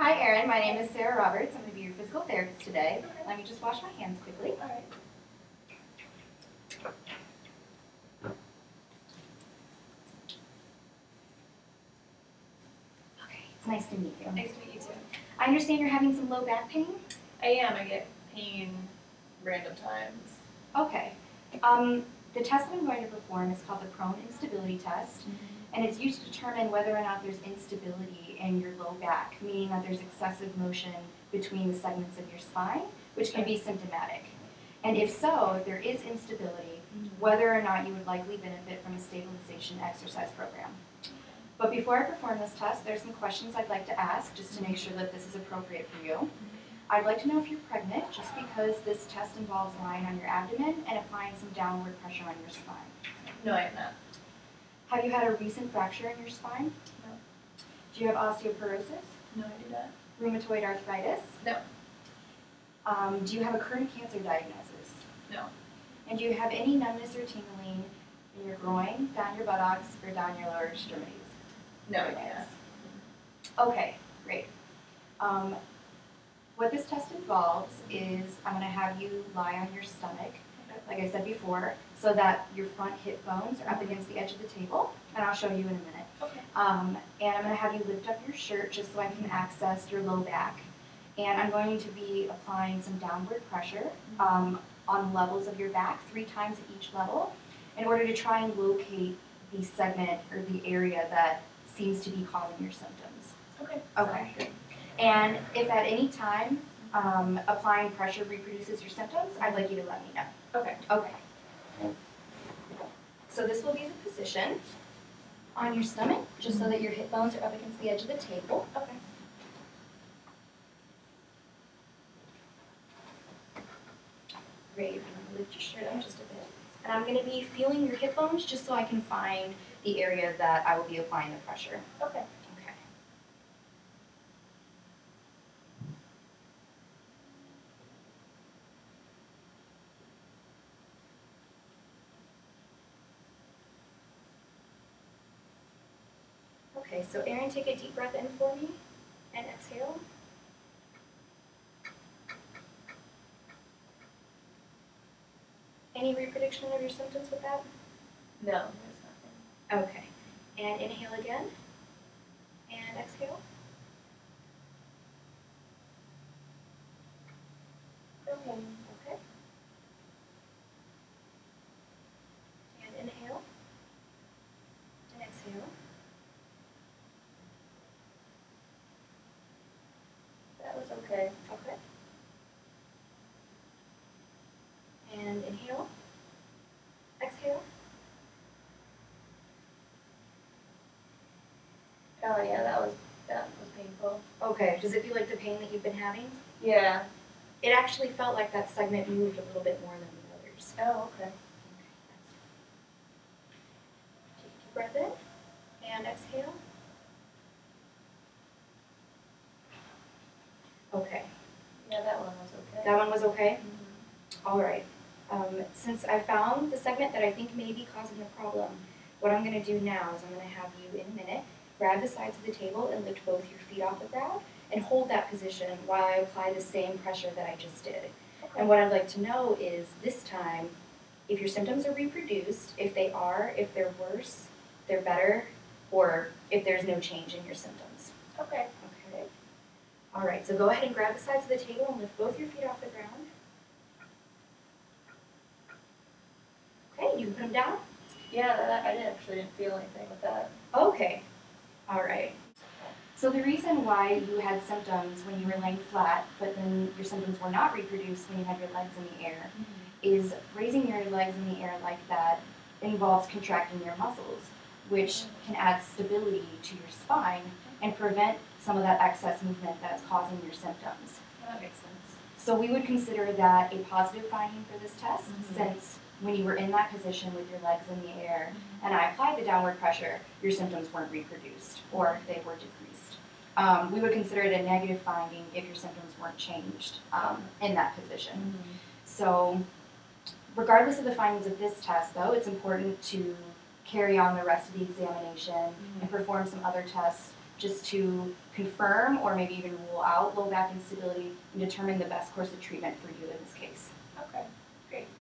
Hi, Erin. My name is Sarah Roberts. I'm going to be your physical therapist today. Let me just wash my hands quickly. All right. Okay, it's nice to meet you. Nice to meet you too. I understand you're having some low back pain? I am. I get pain random times. Okay. The test that I'm going to perform is called the prone instability test, and it's used to determine whether or not there's instability in your low back, meaning that there's excessive motion between the segments of your spine, which can be symptomatic. And if so, if there is instability, whether or not you would likely benefit from a stabilization exercise program. But before I perform this test, there's some questions I'd like to ask just to make sure that this is appropriate for you. I'd like to know if you're pregnant, just because this test involves lying on your abdomen and applying some downward pressure on your spine. No, I am not. Have you had a recent fracture in your spine? No. Do you have osteoporosis? No, I do not. Rheumatoid arthritis? No. Do you have a current cancer diagnosis? No. And do you have any numbness or tingling in your groin, down your buttocks, or down your lower extremities? No, I Or do legs? not. Okay, great. What this test involves is I'm going to have you lie on your stomach, like I said before, so that your front hip bones are up against the edge of the table, and I'll show you in a minute. Okay. And I'm going to have you lift up your shirt just so I can access your low back. And I'm going to be applying some downward pressure on levels of your back, 3 times at each level, in order to try and locate the segment or the area that seems to be causing your symptoms. Okay. Okay. And if at any time applying pressure reproduces your symptoms, I'd like you to let me know. Okay. Okay. So this will be the position on your stomach, just so that your hip bones are up against the edge of the table. Okay. Great. I'm going to lift your shirt up just a bit. And I'm going to be feeling your hip bones just so I can find the area that I will be applying the pressure. Okay. Okay. Okay, so Erin, take a deep breath in for me and exhale. Any reproduction of your symptoms with that? No, there's nothing. Okay. And inhale again. And exhale. Okay. And inhale. And exhale. That was okay. Okay. And inhale. Exhale. Oh yeah, that was painful. Okay. Does it feel like the pain that you've been having? Yeah. It actually felt like that segment moved a little bit more than the others. Oh, okay. Take a deep breath in and exhale. Okay. Yeah, that one was okay. That one was okay? Mm-hmm. All right. Since I found the segment that I think may be causing the problem, what I'm going to do now is I'm going to have you, in a minute, grab the sides of the table and lift both your feet off the ground and hold that position while I apply the same pressure that I just did. Okay. And what I'd like to know is, this time, if your symptoms are reproduced, if they are, if they're worse, they're better, or if there's no change in your symptoms. Okay. Okay. All right, so go ahead and grab the sides of the table and lift both your feet off the ground. Okay, you can put them down. Yeah, I didn't feel anything with that. Okay, all right. So the reason why you had symptoms when you were laying flat, but then your symptoms were not reproduced when you had your legs in the air, is raising your legs in the air like that involves contracting your muscles, which can add stability to your spine and prevent some of that excess movement that's causing your symptoms. That makes sense. So we would consider that a positive finding for this test, since when you were in that position with your legs in the air and I applied the downward pressure, your symptoms weren't reproduced, or if they were decreased. We would consider it a negative finding if your symptoms weren't changed in that position. So regardless of the findings of this test, though, it's important to carry on the rest of the examination and perform some other tests just to confirm or maybe even rule out low back instability and determine the best course of treatment for you in this case. Okay, great.